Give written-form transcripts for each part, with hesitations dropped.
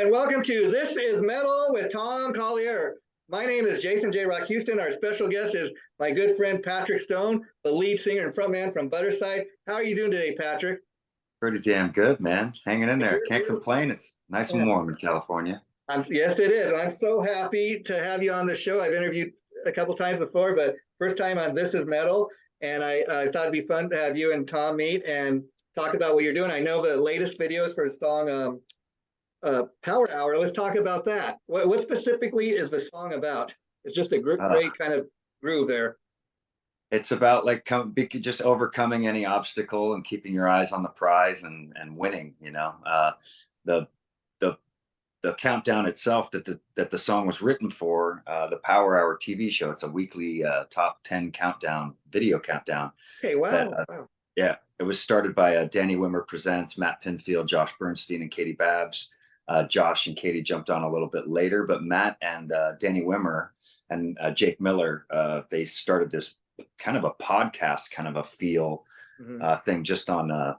and welcome to This is Metal with Tom Collier. My name is Jason J. Rock Houston. Our special guest is my good friend Patrick Stone, the lead singer and frontman from Budderside. How are you doing today, Patrick? Pretty damn good, man. Hanging in there. Can't complain. It's nice and warm in California. Yes, it is. I'm so happy to have you on the show. I've interviewed a couple times before, but first time on This is Metal. And I thought it'd be fun to have you and Tom meet and talk about what you're doing. I know the latest videos for the song Power Hour. Let's talk about that. What specifically is the song about? It's just a great kind of groove there. It's about like just overcoming any obstacle and keeping your eyes on the prize and winning. You know, the countdown itself that the song was written for, the Power Hour TV show. It's a weekly top 10 countdown, video countdown. Okay, wow. Wow. Yeah, it was started by Danny Wimmer Presents, Matt Pinfield, Josh Bernstein, and Katie Babbs. Josh and Katie jumped on a little bit later, but Matt and Danny Wimmer and Jake Miller, they started this kind of a podcast, kind of a feel thing just on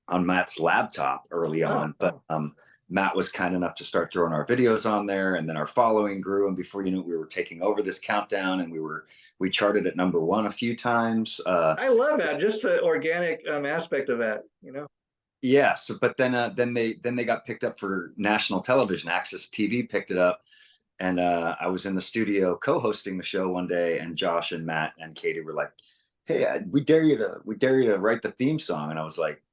Matt's laptop early on. But Matt was kind enough to start throwing our videos on there, and then our following grew. And before you knew it, we were taking over this countdown, and we charted at #1 a few times. I love that, just the organic aspect of that, you know. Yes, but then they got picked up for national television. Access TV picked it up, and I was in the studio co-hosting the show one day, and Josh and Matt and Katie were like, "Hey, we dare you to write the theme song," and I was like,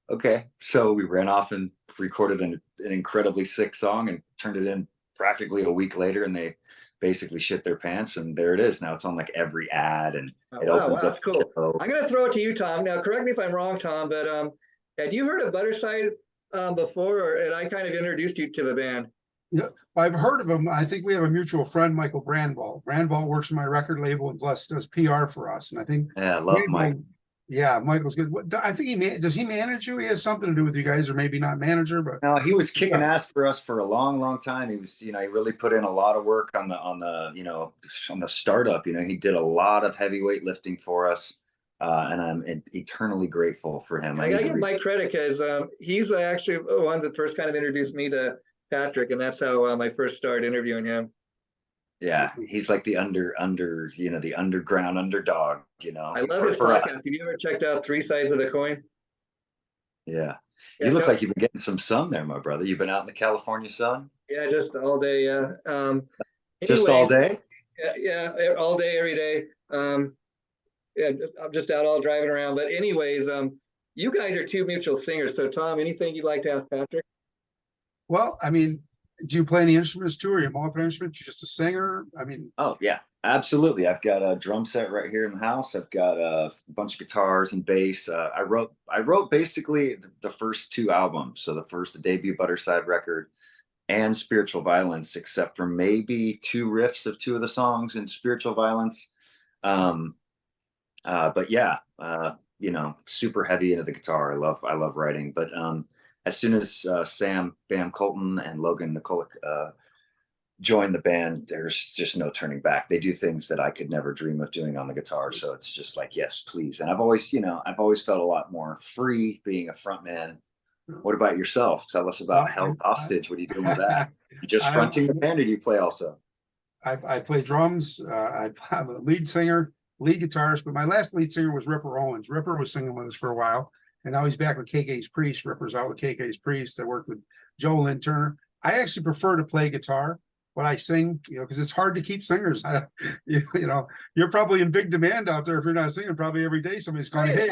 "Okay." So we ran off and recorded an incredibly sick song and turned it in practically a week later, and they basically shit their pants, and there it is. Now it's on like every ad, and it opens up. That's cool. I'm gonna throw it to you, Tom. Now, correct me if I'm wrong, Tom, but had you heard of Budderside before, or I kind of introduced you to the band? Yeah, I've heard of them. I think we have a mutual friend, Michael Brandwall. Brandwall works for my record label and plus does PR for us. And I think I love Mike. Yeah, Michael's good. I think does he manage you? He has something to do with you guys, or maybe not manager, but no, he was kicking ass for us for a long time. He was, he really put in a lot of work on the startup. He did a lot of heavyweight lifting for us. And I'm eternally grateful for him. I gotta give Mike credit because he's actually the one that first kind of introduced me to Patrick, and that's how I first started interviewing him. Yeah, he's like the the underground underdog. I love his podcast. Have you ever checked out Three Sides of the Coin? Yeah, you look like you've been getting some sun there, my brother. You've been out in the California sun. Yeah, just all day. Yeah, just all day. Yeah, all day, every day. Yeah, I'm just out all driving around. But anyways, you guys are two mutual singers. So Tom, anything you'd like to ask Patrick? Well, I mean, do you play any instruments too? Are you multi-instrument? You're just a singer? I mean, oh yeah, absolutely. I've got a drum set right here in the house. I've got a bunch of guitars and bass. I wrote basically the first 2 albums. So the debut Budderside record and Spiritual Violence, except for maybe 2 riffs of 2 of the songs in Spiritual Violence. But yeah, super heavy into the guitar. I love writing. But as soon as Sam Bam Colton and Logan Nikolic joined the band, there's just no turning back. They do things that I could never dream of doing on the guitar. So it's just like, yes, please. And I've always felt a lot more free being a frontman. What about yourself? Tell us about Held Hostage. What are you doing with that? You just fronting the band, or do you play also? I play drums. I'm a lead singer, lead guitarist, but my last lead singer was Ripper Owens. Ripper was singing with us for a while, and now he's back with KK's Priest. Ripper's out with KK's Priest. I worked with Joe Lynn Turner. I actually prefer to play guitar when I sing, because it's hard to keep singers. You're probably in big demand out there if you're not singing. Probably every day somebody's going, "Hey,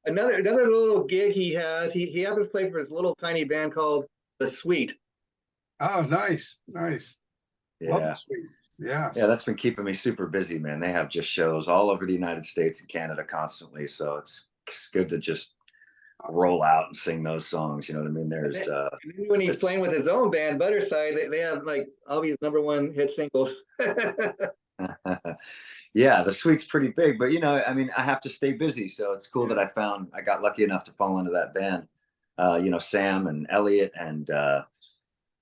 another little gig he has. He happens to play for his little tiny band called The Sweet." Oh, nice. Yeah. Yeah, that's been keeping me super busy, man. They have just shows all over the United States and Canada constantly, so it's good to just roll out and sing those songs. You know what I mean? There's when he's playing with his own band, Budderside, they have like all these #1 hit singles. Yeah, the Sweet's pretty big, but I have to stay busy, so it's cool that I got lucky enough to fall into that band. Sam and Elliot and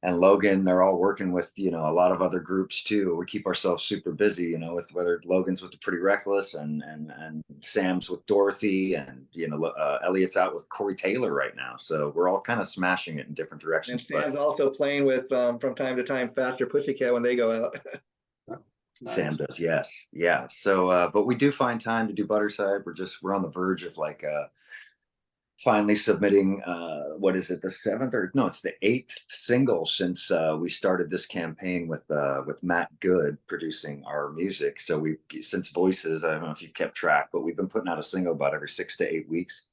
and Logan, they're all working with, you know, a lot of other groups too. We keep ourselves super busy, you know, with whether Logan's with the Pretty Reckless and Sam's with Dorothy, and, you know, Elliot's out with Corey Taylor right now. So we're all kind of smashing it in different And directions. Sam's also playing with, from time to time, Faster Pussycat when they go out. Sam does, yes. Yeah. So, but we do find time to do Budderside. We're on the verge of like, finally submitting, what is it, the seventh, or no, it's the eighth single since we started this campaign with Matt Good producing our music. So we, since Voices, I don't know if you've kept track, but we've been putting out a single about every 6 to 8 weeks.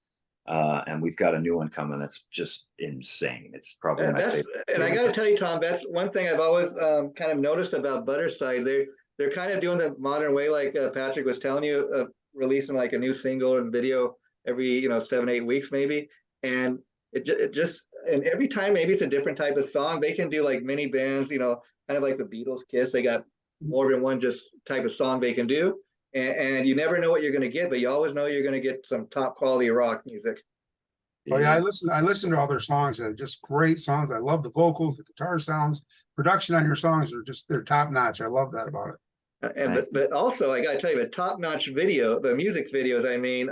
And we've got a new one coming that's just insane. It's probably my favorite. And I got to tell you, Tom, that's one thing I've always kind of noticed about Budderside. They're kind of doing the modern way, like Patrick was telling you, releasing like a new single and video every, you know, 7-8 weeks maybe. And it just, and every time maybe it's a different type of song. They can do like mini bands, you know, kind of like the Beatles Kiss. They got more than one just type of song they can do. And you never know what you're going to get, but you always know you're going to get some top quality rock music. Oh yeah, I listen to all their songs. They're just great songs. I love the vocals, the guitar sounds, production on your songs are just, they're top notch. I love that about it. And but also I got to tell you, the top notch video, the music videos, I mean,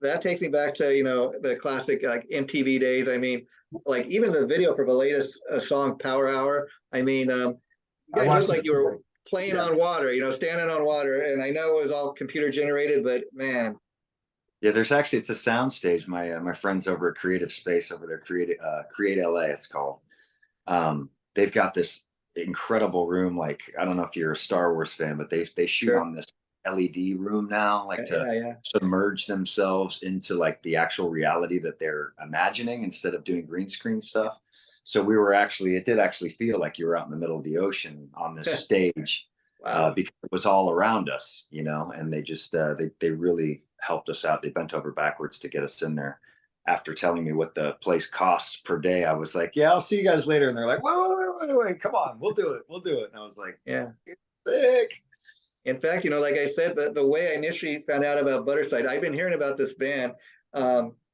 that takes me back to, you know, the classic like MTV days. I mean, like even the video for the latest song Power Hour. I mean, you guys looked like you were playing on water, you know, standing on water. And I know it was all computer generated, but man. Yeah, there's actually, it's a sound stage. My friends over at Creative Space over there, Create LA, it's called. They've got this incredible room. Like, I don't know if you're a Star Wars fan, but they shoot on this LED room now, like to submerge themselves into like the actual reality that they're imagining instead of doing green screen stuff. So we were actually, it did actually feel like you were out in the middle of the ocean on this stage. Wow. Because it was all around us, you know, and they just they really helped us out. They bent over backwards to get us in there. After telling me what the place costs per day, I was like, yeah, I'll see you guys later. And they're like, wait, come on, we'll do it. And I was like, yeah, it's sick. In fact, you know, like I said, the way I initially found out about Budderside, I've been hearing about this band,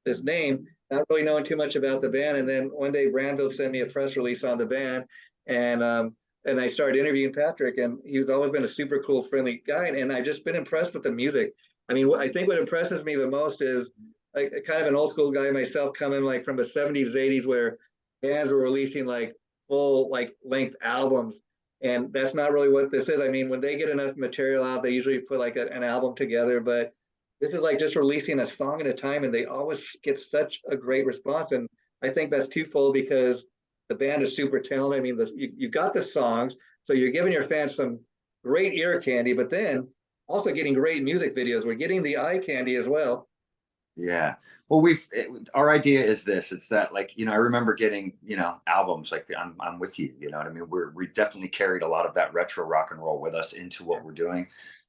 this name, not really knowing too much about the band. And then one day Brandville sent me a press release on the band, and I started interviewing Patrick, and he's always been a super cool, friendly guy. And I've just been impressed with the music. I mean, I think what impresses me the most is like kind of an old school guy myself, coming like from the 70s, 80s, where bands were releasing like full like length albums. And that's not really what this is. I mean, when they get enough material out, they usually put like an album together, but this is like just releasing a song at a time, and they always get such a great response. And I think that's twofold, because the band is super talented. I mean, you got the songs, so you're giving your fans some great ear candy, but then also getting great music videos. We're getting the eye candy as well. Yeah. Well, our idea is this. It's that, like, you know, I remember getting, you know, albums like I'm With You, you know what I mean? We've definitely carried a lot of that retro rock and roll with us into what we're doing.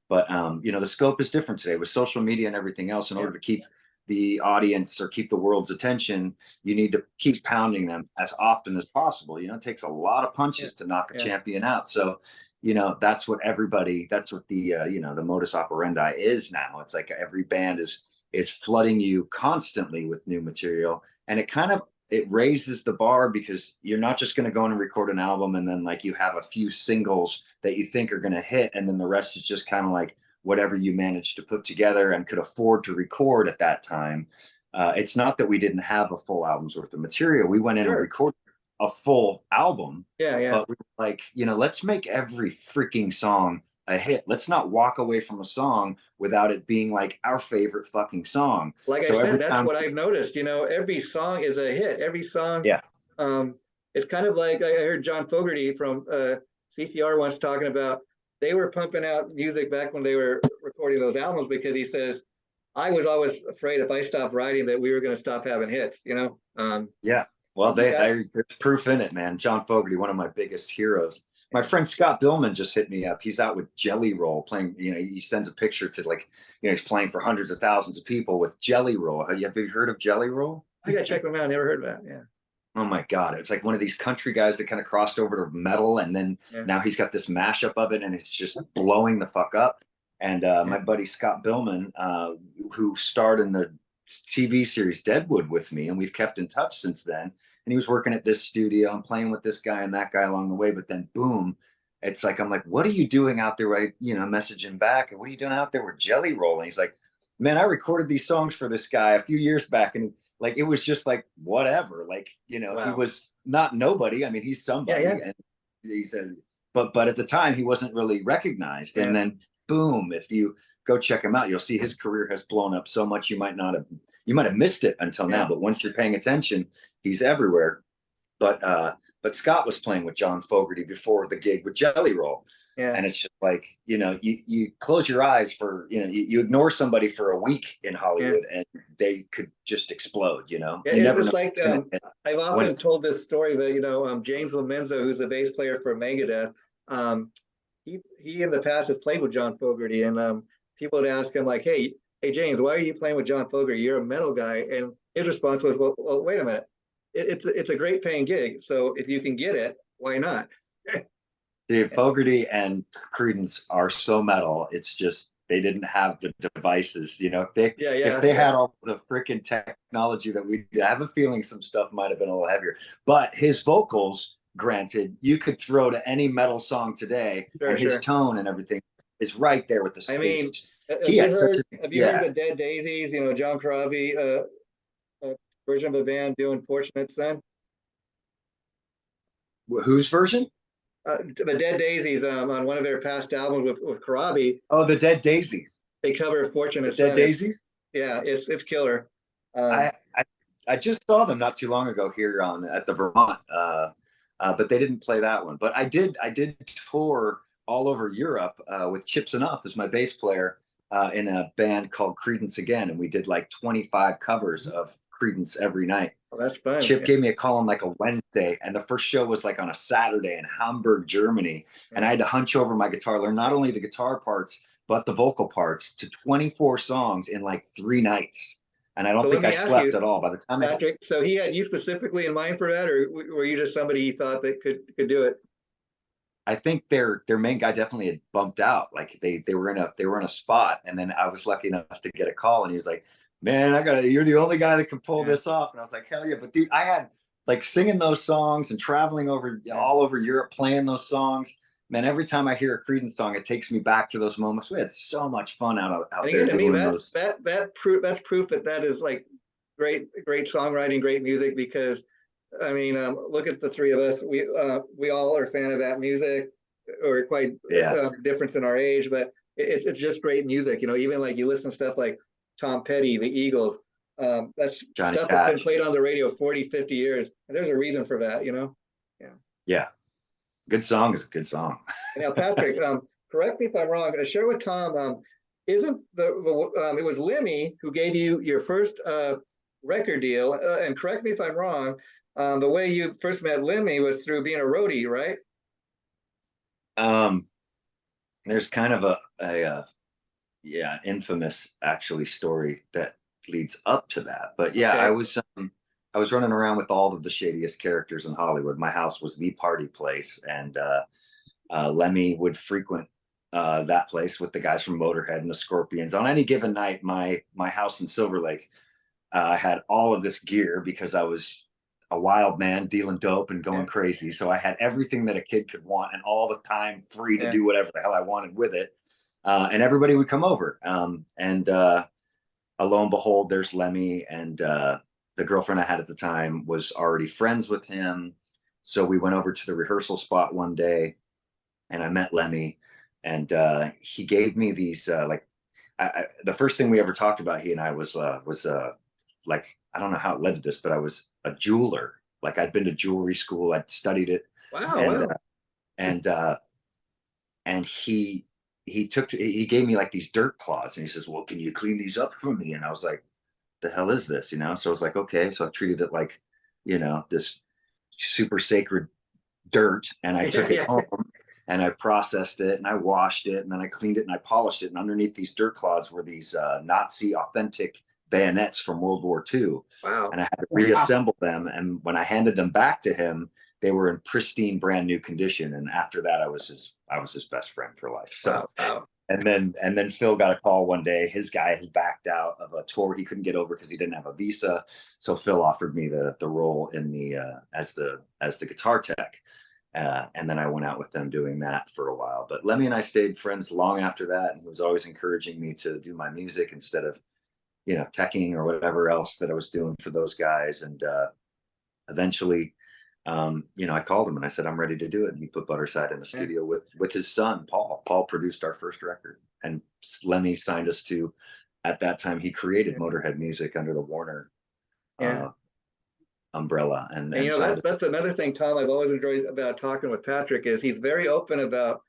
But, you know, the scope is different today with social media and everything else. In order to keep the audience or keep the world's attention, you need to keep pounding them as often as possible. You know, it takes a lot of punches to knock a champion out. So, you know, that's what the, you know, the modus operandi is now. It's like every band is flooding you constantly with new material, and it raises the bar, because you're not just going to go in and record an album and then like you have a few singles that you think are going to hit, and then the rest is just kind of like whatever you managed to put together and could afford to record at that time. It's not that we didn't have a full album's worth of material. We went in and recorded a full album. But we were like, you know, let's make every freaking song a hit. Let's not walk away from a song without it being like our favorite fucking song. Like I said, that's what I've noticed. You know, every song is a hit. Every song. Yeah. It's kind of like I heard John Fogerty from CCR once talking about, they were pumping out music back when they were recording those albums, because he says, I was always afraid if I stopped writing that we were going to stop having hits, you know? Yeah. Well, there's proof in it, man. John Fogerty, one of my biggest heroes. My friend Scott Billman just hit me up. He's out with Jelly Roll playing, you know, he sends a picture to, like, you know, he's playing for hundreds of thousands of people with Jelly Roll. Have you heard of Jelly Roll? I got to check them out. Never heard of that. Yeah. Oh my God. It's like one of these country guys that kind of crossed over to metal. And then now he's got this mashup of it, and it's just blowing the fuck up. And my buddy Scott Billman, who starred in the TV series Deadwood with me, and we've kept in touch since then. And he was working at this studio and playing with this guy and that guy along the way. But then boom, it's like, I'm like, what are you doing out there? Right. Messaging back. And what are you doing out there with Jelly Roll? And he's like, man, I recorded these songs for this guy a few years back. And like, it was just like, whatever, like, Wow. he was not nobody. I mean, he's somebody. Yeah. And he said, but at the time he wasn't really recognized. Yeah. And then boom, if you go check him out, you'll see his career has blown up so much you might have missed it until now. But once you're paying attention, he's everywhere. But Scott was playing with John Fogerty before the gig with Jelly Roll. Yeah. And it's just like, you close your eyes for, you ignore somebody for a week in Hollywood and they could just explode, Yeah, You never it's know. like, I've often told this story that, James Lomenzo, who's the bass player for Megadeth, he in the past has played with John Fogerty, and people would ask him like, hey, James, why are you playing with John Fogerty? You're a metal guy. And his response was, well, wait a minute. It's a great paying gig. So if you can get it, why not? Dude, Fogerty and Creedence are so metal. It's just, they didn't have the devices, if they had all the freaking technology that we I have a feeling some stuff might have been a little heavier. But his vocals, granted, you could throw to any metal song today, and his tone and everything is right there with the space. I mean, have you heard the Dead Daisies? John Corabi, version of the band doing "Fortunate Son." Whose version? The Dead Daisies, on one of their past albums with Corabi. Oh, the Dead Daisies. They cover "Fortunate Son." Dead Daisies. It's killer. I just saw them not too long ago here at the Vermont, but they didn't play that one. But I did tour all over Europe with Chips Enough as my bass player in a band called Creedence Again, and we did like 25 covers of Creedence every night. Oh, that's fun. Chip gave me a call on like a Wednesday, and the first show was like on a Saturday in Hamburg, Germany, and I had to hunch over my guitar, learn not only the guitar parts but the vocal parts to 24 songs in like 3 nights. And I don't think I slept at all by the time. Patrick, so he had you specifically in mind for that, or were you just somebody he thought that could do it? I think their main guy definitely had bumped out. Like they were in a spot, and then I was lucky enough to get a call, and he was like, "Man, you're the only guy that can pull this off." And I was like, "Hell yeah!" But dude, I had like singing those songs and traveling all over Europe playing those songs. Man, every time I hear a Creedence song, it takes me back to those moments. We had so much fun out there doing those. That's proof that is like great songwriting, great music. Because I mean, look at the three of us. We all are a fan of that music, or quite difference in our age, but it's just great music. Even like you listen to stuff like Tom Petty, the Eagles. That's Johnny stuff Cash. That's been played on the radio 40, 50 years. And there's a reason for that, Yeah. Good song is a good song. Now, Patrick, correct me if I'm wrong. Share with Tom. Isn't it was Lemmy who gave you your first record deal? And correct me if I'm wrong. The way you first met Lemmy was through being a roadie, right? There's kind of a infamous actually story that leads up to that. But yeah, okay. I was running around with all of the shadiest characters in Hollywood. My house was the party place, and Lemmy would frequent that place with the guys from Motorhead and the Scorpions. On any given night, my house in Silver Lake had all of this gear because I was a wild man dealing dope and going crazy. So I had everything that a kid could want and all the time free to do whatever the hell I wanted with it. And everybody would come over. And lo and behold, there's Lemmy, and the girlfriend I had at the time was already friends with him. So we went over to the rehearsal spot one day, and I met Lemmy, and he gave me these the first thing we ever talked about, he and I, was like, I don't know how it led to this, but I was a jeweler. Like I'd been to jewelry school, I'd studied it. Wow. And he gave me like these dirt cloths, and he says, "Well, can you clean these up for me?" And I was like, the hell is this? So I was like, okay. So I treated it like, this super sacred dirt, and I took it home and I processed it and I washed it, and then I cleaned it and I polished it. And underneath these dirt clods were these Nazi authentic bayonets from World War II. Wow. And I had to reassemble them. And when I handed them back to him, they were in pristine, brand new condition. And after that, I was his best friend for life. So, wow. And then Phil got a call one day. His guy had backed out of a tour he couldn't get over because he didn't have a visa. So Phil offered me the role in the as the guitar tech. And then I went out with them doing that for a while. But Lemmy and I stayed friends long after that, and he was always encouraging me to do my music instead of, teching or whatever else that I was doing for those guys. And eventually, I called him and I said, I'm ready to do it. And he put Budderside in the studio with his son, Paul. Paul produced our first record, and Lemmy signed us to, at that time, he created Motorhead Music under the Warner umbrella. And that's another thing, Tom, I've always enjoyed about talking with Patrick is he's very open about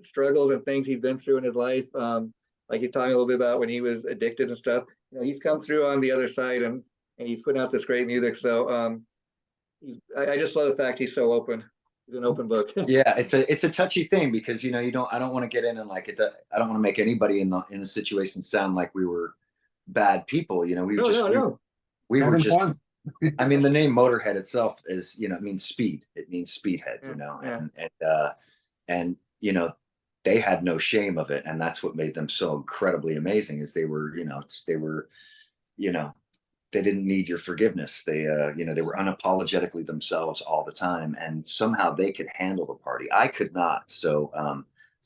struggles and things he's been through in his life. Like he's talking a little bit about when he was addicted and stuff. He's come through on the other side, and he's putting out this great music. So I just love the fact he's so open. He's an open book. Yeah, it's a touchy thing because I don't want to get in and I don't want to make anybody in the situation sound like we were bad people. We were just fun. I mean, the name Motorhead itself is, it means speed. It means speedhead, and they had no shame of it, and that's what made them so incredibly amazing. Is they were they didn't need your forgiveness. They they were unapologetically themselves all the time, and somehow they could handle the party. I could not. So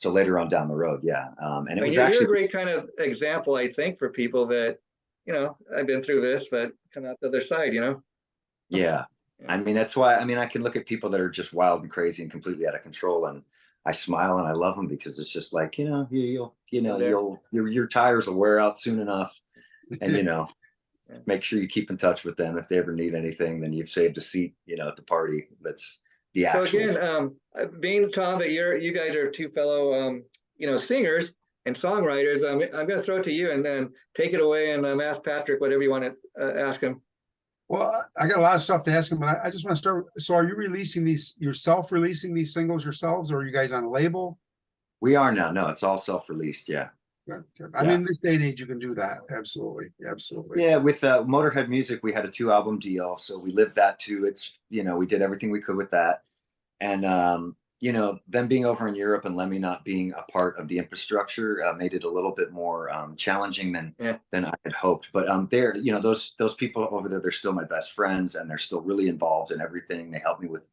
later on down the road, and it was you're actually a great kind of example, I think, for people that I've been through this, but come out the other side. Yeah. I mean, that's why, I can look at people that are just wild and crazy and completely out of control, and I smile and I love them because it's just like, your tires will wear out soon enough, and make sure you keep in touch with them. If they ever need anything, then you've saved a seat, at the party. That's the actual. So again, being Tom, that you guys are two fellow, singers and songwriters, I'm going to throw it to you and then take it away and ask Patrick whatever you want to ask him. Well, I got a lot of stuff to ask him, but I just want to start. So are you releasing these releasing these singles yourselves, or are you guys on a label? We are now. No, it's all self-released. Yeah. Good. I mean, this day and age, you can do that. Absolutely. Yeah. With Motorhead Music, we had a 2-album deal. So we lived that too. It's, we did everything we could with that. And, them being over in Europe and Lemmy not being a part of the infrastructure made it a little bit more challenging than I had hoped. But they're, those people over there, they're still my best friends, and they're still really involved in everything. They help me with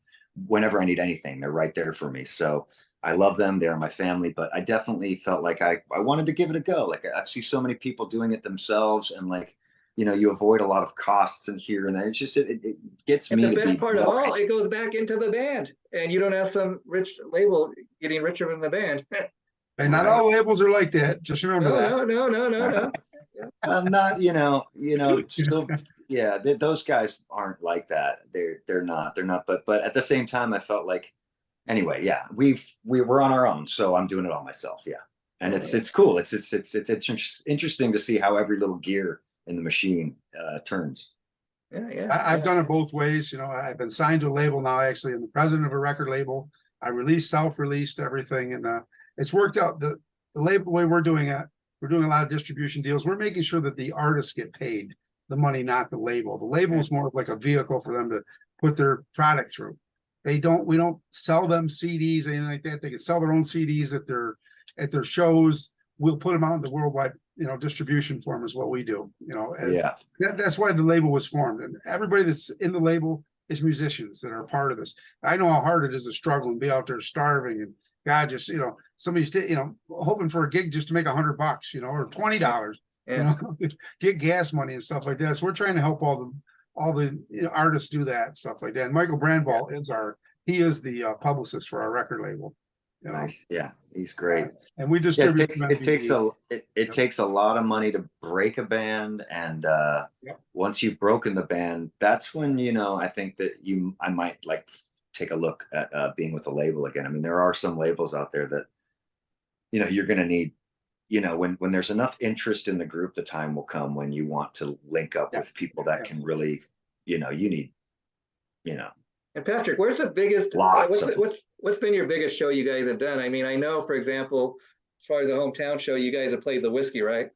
whenever I need anything. They're right there for me. So I love them. They're my family. But I definitely felt like I wanted to give it a go. Like I see so many people doing it themselves, and like, you avoid a lot of costs in here and there. It's just, it gets me. The best part of all, it goes back into the band, and you don't have some rich label getting richer than the band. And not all labels are like that. Just remember that. No. I'm not, still, those guys aren't like that. They're not. But at the same time, I felt like, anyway, we're on our own, so I'm doing it all myself. Yeah, and it's cool. It's interesting to see how every little gear in the machine turns. I've done it both ways. I've been signed to a label now. Actually, I'm the president of a record label. I self-released everything, and it's worked out. The label, the way we're doing it, we're doing a lot of distribution deals. We're making sure that the artists get paid the money, not the label. The label is more like a vehicle for them to put their product through. We don't sell them CDs, anything like that. They can sell their own CDs at their shows. We'll put them out in the worldwide, distribution form is what we do, that's why the label was formed. And everybody that's in the label is musicians that are a part of this. I know how hard it is to struggle and be out there starving, and God, just, somebody's, hoping for a gig just to make $100, or $20, get gas money and stuff like that. So we're trying to help all the artists do that, stuff like that. And Michael Brandball is the publicist for our record label. Nice. Yeah, he's great. And we distribute. It takes a lot of money to break a band, and once you've broken the band, that's when I think that I might like take a look at being with a label again. I mean, there are some labels out there that you're going to need. When there's enough interest in the group, the time will come when you want to link up with people that can really, you need. And Patrick, where's the biggest? What's been your biggest show you guys have done? I mean, I know, for example, as far as the hometown show, you guys have played the Whiskey, right?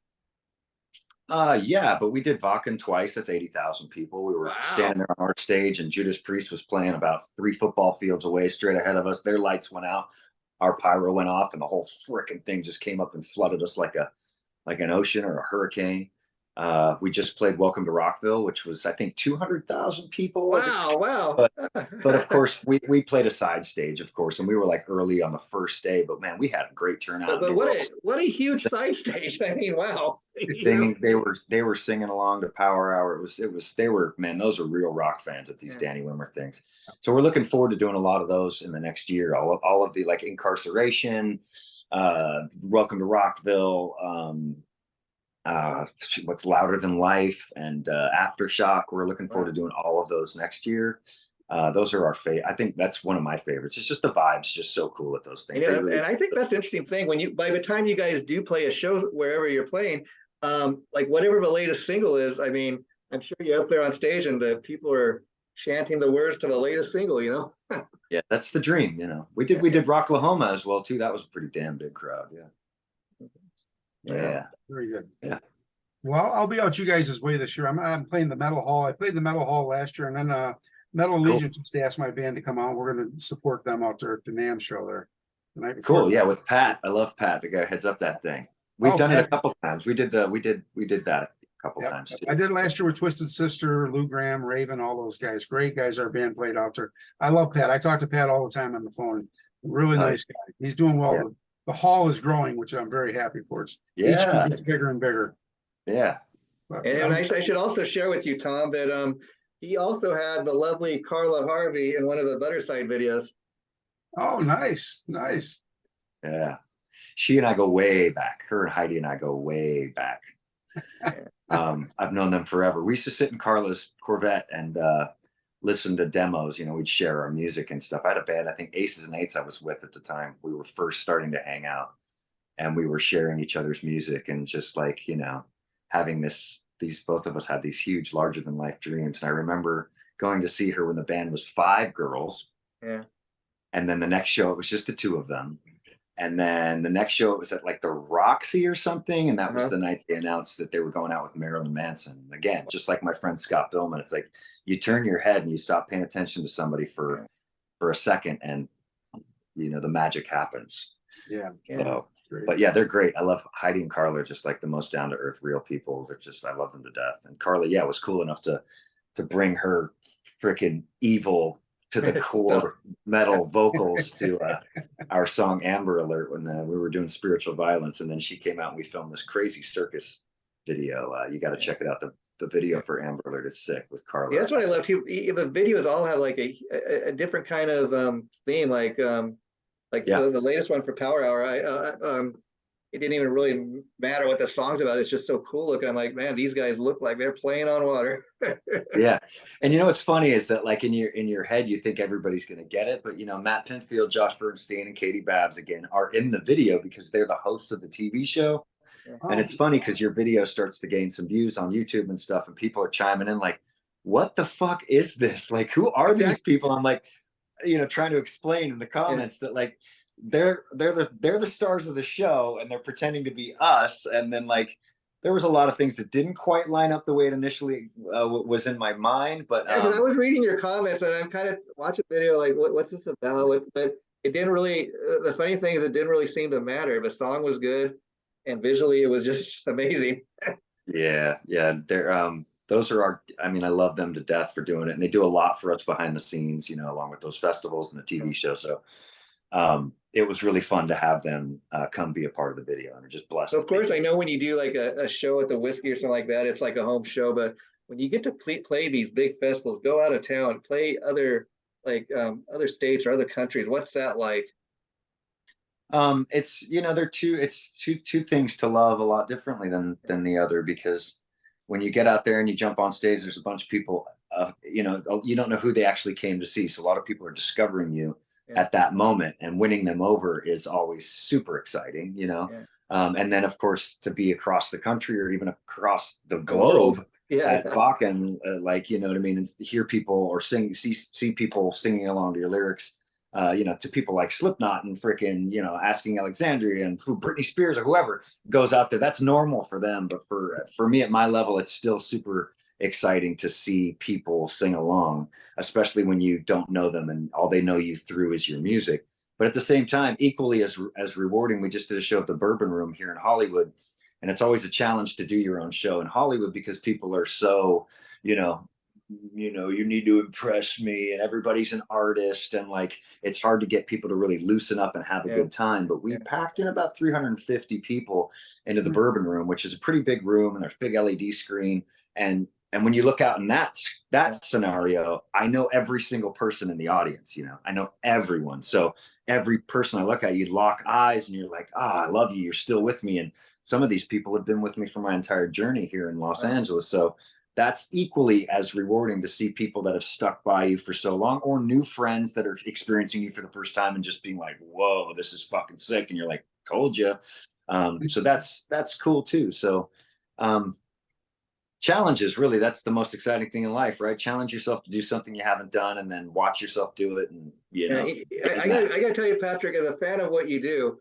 Yeah, but we did Vakken twice. That's 80,000 people. We were standing there on our stage, and Judas Priest was playing about 3 football fields away, straight ahead of us. Their lights went out. our pyro went off and the whole freaking thing just came up and flooded us like an ocean or a hurricane. We just played Welcome to Rockville, which was, I think, 200,000 people. Wow. But of course, we played a side stage, of course, and we were like early on the first day. But man, we had a great turnout. But what a huge side stage. I mean, wow. Singing, they were singing along to Power Hour. They were, man, those are real rock fans at these Danny Wimmer things. So we're looking forward to doing a lot of those in the next year. All of the like Incarceration, Welcome to Rockville, What's Louder Than Life, and Aftershock. We're looking forward to doing all of those next year. Those are our favorite. I think that's one of my favorites. It's just the vibes, just so cool at those things. And I think that's an interesting thing when by the time you guys do play a show wherever you're playing, like whatever the latest single is, I mean, I'm sure you're up there on stage and the people are chanting the words to the latest single, you know? Yeah, that's the dream, you know. We did Rocklahoma as well too. That was a pretty damn big crowd. Yeah. Very good. Yeah. Well, I'll be out you guys' way this year. I'm playing the Metal Hall. I played the Metal Hall last year, and then Metal Legion just asked my band to come out. We're going to support them out there at the NAMM show there the night before. Cool. Yeah, with Pat. I love Pat, the guy who heads up that thing. We've done it a couple times. We did that a couple times too. I did last year with Twisted Sister, Lou Graham, Raven, all those guys. Great guys our band played out there. I love Pat. I talk to Pat all the time on the phone. Really nice guy. He's doing well. Yeah. The hall is growing, which I'm very happy for. It's each year gets bigger and bigger. Yeah. But, and I should also share with you, Tom, that he also had the lovely Carla Harvey in one of the Budderside videos. Oh, nice. Yeah. She and I go way back. Her and Heidi and I go way back. I've known them forever. We used to sit in Carla's Corvette and listen to demos. You know, we'd share our music and stuff. I had a band, I think Aces and Eights I was with at the time. We were first starting to hang out and we were sharing each other's music and just like, you know, having both of us had these huge larger than life dreams. And I remember going to see her when the band was 5 girls. Yeah. And then the next show, it was just the 2 of them. And then the next show, it was at like the Roxy or something. And that was the night they announced that they were going out with Marilyn Manson. Again, just like my friend Scott Billman, it's like you turn your head and you stop paying attention to somebody for a second and, you know, the magic happens. Yeah. So, but yeah, they're great. I love Heidi and Carla, are just like the most down to earth, real people. They're just, I love them to death. And Carla, was cool enough to bring her freaking evil to the core metal vocals to our song Amber Alert when we were doing Spiritual Violence. And then she came out and we filmed this crazy circus video. You got to check it out. The video for Amber Alert is sick with Carla. Yeah, that's what I love too. The videos all have like a different kind of theme, like the latest one for Power Hour. It didn't even really matter what the song's about. It's just so cool looking. I'm like, man, these guys look like they're playing on water. Yeah. And you know what's funny is that like in your head you think everybody's going to get it, but you know, Matt Pinfield, Josh Bernstein, and Katie Babbs again are in the video because they're the hosts of the TV show. And it's funny because your video starts to gain some views on YouTube and stuff, and people are chiming in like, what the fuck is this? Like, who are these people? I'm like, you know, trying to explain in the comments that like they're the stars of the show and they're pretending to be us. And then like there was a lot of things that didn't quite line up the way it initially was in my mind. But I was reading your comments and I'm kind of watching the video like, what's this about? But it didn't really. The funny thing is, it didn't really seem to matter. The song was good, and visually it was just amazing. Yeah. Those are I love them to death for doing it. And they do a lot for us behind the scenes, you know, along with those festivals and the TV show. So it was really fun to have them come be a part of the video, and they're just blessed. So of course, I know when you do like a show at the Whiskey or something like that, it's like a home show. But when you get to play these big festivals, go out of town, play other states or other countries, what's that like? It's, you know, it's two things to love a lot differently than the other, because when you get out there and you jump on stage, there's a bunch of people, you know, you don't know who they actually came to see. So a lot of people are discovering you at that moment, and winning them over is always super exciting, you know? And then of course, to be across the country or even across the globe at Vakken, like, you know what I mean? And hear people or see people singing along to your lyrics, you know, to people like Slipknot and freaking, you know, Asking Alexandria and Britney Spears or whoever goes out there. That's normal for them. But for me at my level, it's still super exciting to see people sing along, especially when you don't know them and all they know you through is your music. But at the same time, equally as rewarding, we just did a show at the Bourbon Room here in Hollywood. And it's always a challenge to do your own show in Hollywood because people are so, you need to impress me, and everybody's an artist, and like it's hard to get people to really loosen up and have a good time. But we packed in about 350 people into the Bourbon Room, which is a pretty big room, and there's a big LED screen. And when you look out in that scenario, I know every single person in the audience. I know everyone. So every person I look at, you lock eyes, and you're like, I love you. You're still with me. And some of these people have been with me for my entire journey here in Los Angeles. So that's equally as rewarding to see people that have stuck by you for so long, or new friends that are experiencing you for the first time and just being like, whoa, this is fucking sick. And you're like, told you. So that's cool too. So challenges, really, that's the most exciting thing in life, right? Challenge yourself to do something you haven't done, and then watch yourself do it. And I gotta tell you, Patrick, as a fan of what you do,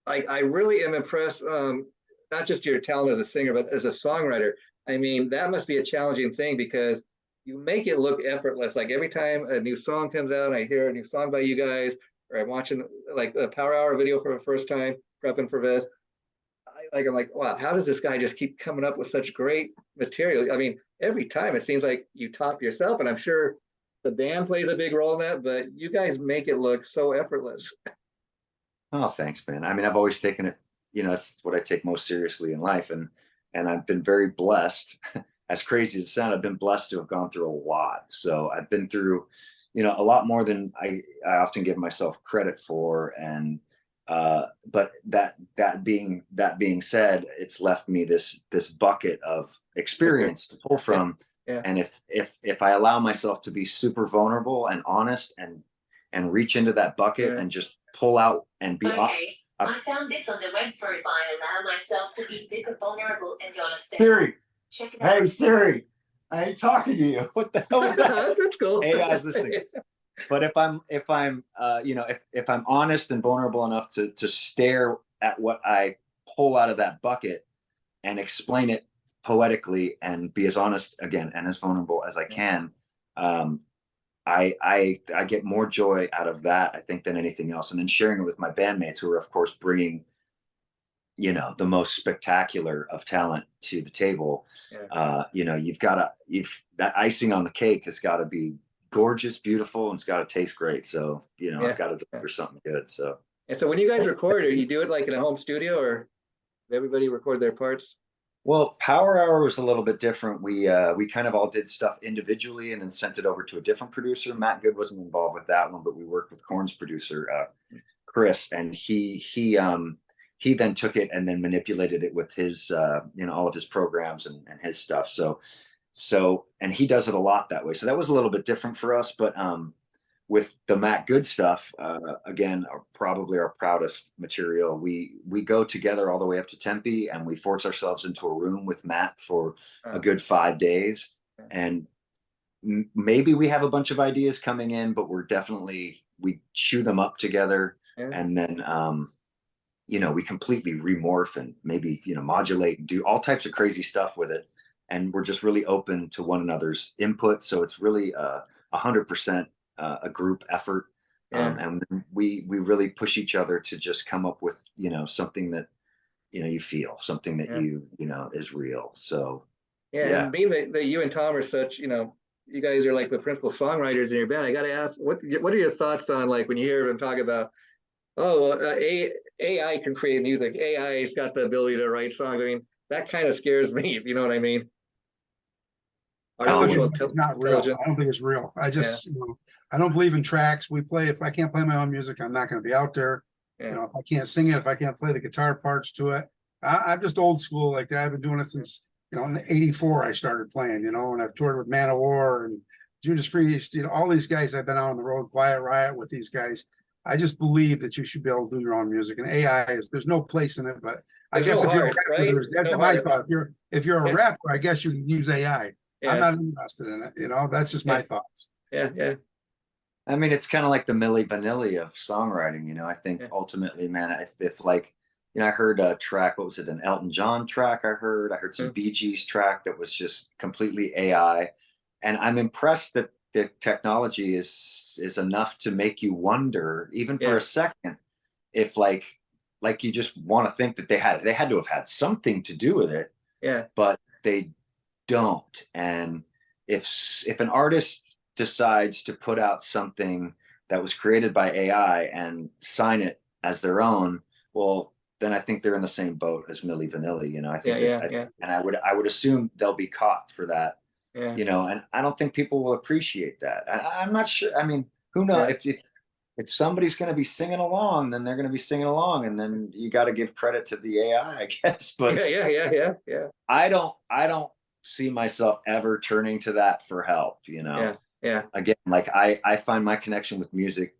I really am impressed, not just your talent as a singer, but as a songwriter. I mean, that must be a challenging thing because you make it look effortless. Like every time a new song comes out, I hear a new song by you guys, or I'm watching like a Power Hour video for the first time, prepping for this. I'm like, wow, how does this guy just keep coming up with such great material? I mean, every time it seems like you top yourself, and I'm sure the band plays a big role in that, but you guys make it look so effortless. Oh, thanks, man. I mean, I've always taken it, that's what I take most seriously in life. And I've been very blessed. As crazy as it sounds, I've been blessed to have gone through a lot. So I've been through, a lot more than I often give myself credit for. And but that being said, it's left me this bucket of experience to pull from. Yeah. And if I allow myself to be super vulnerable and honest and reach into that bucket and just pull out and be I found this on the web for if I allow myself to be super vulnerable and honest. Siri, check it out. hey Siri, I ain't talking to you. What the hell was that? That's cool. AI's listening. But if I'm honest and vulnerable enough to stare at what I pull out of that bucket and explain it poetically and be as honest again and as vulnerable as I can, I get more joy out of that, I think, than anything else. And then sharing it with my bandmates, who are of course bringing, the most spectacular of talent to the table. That icing on the cake has got to be gorgeous, beautiful, and it's got to taste great. So, I've got to deliver something good. So. And so when you guys record, or you do it like in a home studio, or everybody record their parts? Well, Power Hour was a little bit different. We kind of all did stuff individually and then sent it over to a different producer. Matt Good wasn't involved with that one, but we worked with Korn's producer, Chris, and he then took it and then manipulated it with his, all of his programs and his stuff. So, and he does it a lot that way. So that was a little bit different for us, but with the Matt Good stuff, again, probably our proudest material. We go together all the way up to Tempe, and we force ourselves into a room with Matt for a good 5 days. And maybe we have a bunch of ideas coming in, but we chew them up together, and then we completely remorph and maybe modulate and do all types of crazy stuff with it. And we're just really open to one another's input. So it's really 100% a group effort. And we really push each other to just come up with, something that, you feel, something that is real. So. And being that you and Tom are such, you guys are like the principal songwriters in your band, I got to ask, what are your thoughts on, like, when you hear them talk about, AI can create music, AI's got the ability to write songs. I mean, that kind of scares me, if you know what I mean. It's not real. I don't think it's real. I just, I don't believe in tracks. If I can't play my own music, I'm not going to be out there. If I can't sing it, if I can't play the guitar parts to it, I'm just old school like that. I've been doing it since, in '84 I started playing, and I've toured with Man of War and Judas Priest, all these guys. I've been out on the road, Quiet Riot with these guys. I just believe that you should be able to do your own music, and AI there's no place in it. But I guess if you're a rapper, that's my thought. If you're a rapper, I guess you can use AI. I'm not interested in it. That's just my thoughts. Yeah. I mean, it's kind of like the Milli Vanilli of songwriting. I think ultimately, man, if like, I heard a track, what was it? An Elton John track. I heard some Bee Gees track that was just completely AI. And I'm impressed that the technology is enough to make you wonder, even for Yeah. a second, if like you just want to think that they had to have had something to do with it, Yeah. but they don't. And if an artist decides to put out something that was created by AI and sign it as their own, well, then I think they're in the same boat as Milli Vanilli. You know, I think Yeah. and I would assume they'll be caught for that. Yeah. You know, and I don't think people will appreciate that. I'm not sure. I mean, who knows? Yeah. If somebody's going to be singing along, then they're going to be singing along, and then you got to give credit to the AI, I guess. But Yeah. I don't see myself ever turning to that for help. You know, Yeah. again, like I find my connection with music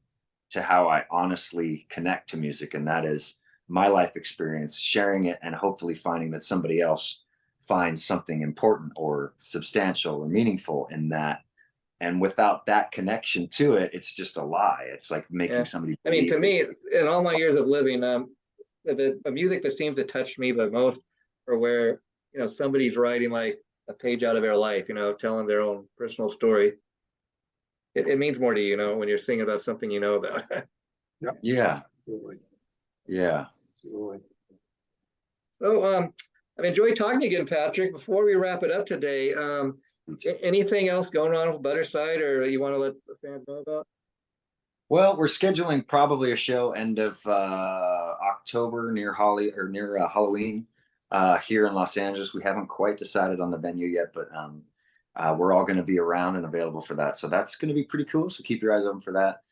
to how I honestly connect to music, and that is my life experience, sharing it, and hopefully finding that somebody else finds something important or substantial or meaningful in that. And without that connection to it, it's just a lie. It's like making Yeah. somebody I mean, to believe me, in all my years of living, the music that seems to touch me the most, or where, you know, somebody's writing like a page out of their life, you know, telling their own personal story. It means more to you, you know, when you're singing about something you know about. Yeah. Absolutely. Yeah. Absolutely. So I've enjoyed talking to you again, Patrick. Before we wrap it up today, anything else going on with Budderside, or you want to let the fans know about? Well, we're scheduling probably a show end of October near Halloween here in Los Angeles. We haven't quite decided on the venue yet, but we're all going to be around and available for that. So that's going to be pretty cool. So keep your eyes open for that.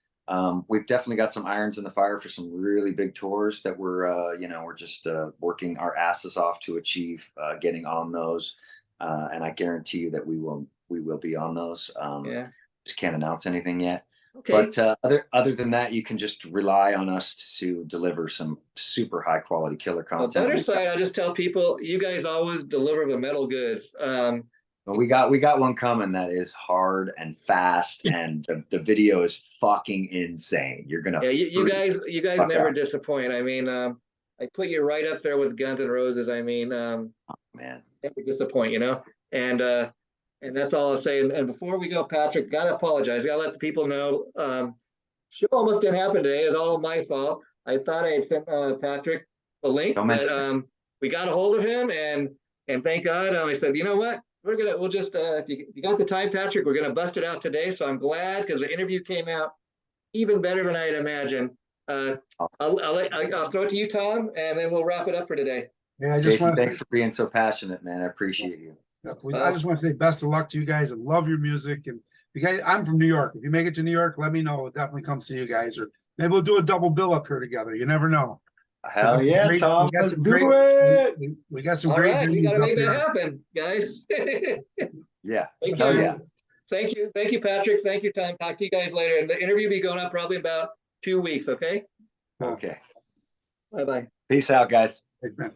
We've definitely got some irons in the fire for some really big tours that we're just working our asses off to achieve getting on those. And I guarantee you that we will be on those. Yeah. Just can't announce anything yet. Okay. But other than that, you can just rely on us to deliver some super high quality killer Well, content. Budderside, I just tell people, you guys always deliver the metal goods. But we got one coming that is hard and fast, and the video is fucking insane. You're gonna Yeah, you guys fuck never out. disappoint. I mean, I put you right up there with Guns N' Roses. I mean, Man. never disappoint, you know. And that's all I'll say. And before we go, Patrick, gotta apologize. Gotta let the people know. Show almost didn't happen today. It's all my fault. I thought I had sent Patrick a link, Don't but mention it. we got a hold of him, and thank God. I said, you know what? We'll just if you got the time, Patrick, we're gonna bust it out today. So I'm glad, because the interview came out even better than I had imagined. I'll throw it to you, Tom, and then we'll wrap it up for today. Yeah, I just Jason, want to thanks for being so passionate, man. I appreciate you. I just want to say best of luck to you guys. I love your music. And you guys, I'm from New York. If you make it to New York, let me know. We'll definitely come see you guys. Or maybe we'll do a double bill up here together. You never know. Hell yeah, Great, Tom. we got Let's some do great- it. We got some All great right, we venues gotta up make that here. happen, guys. Yeah. Thank Hell you. yeah. Thank you, Patrick. Thank you, Tom. Talk to you guys later. And the interview will be going up probably about 2 weeks. Okay. Okay. Bye-bye. Peace out, guys. Thanks, man.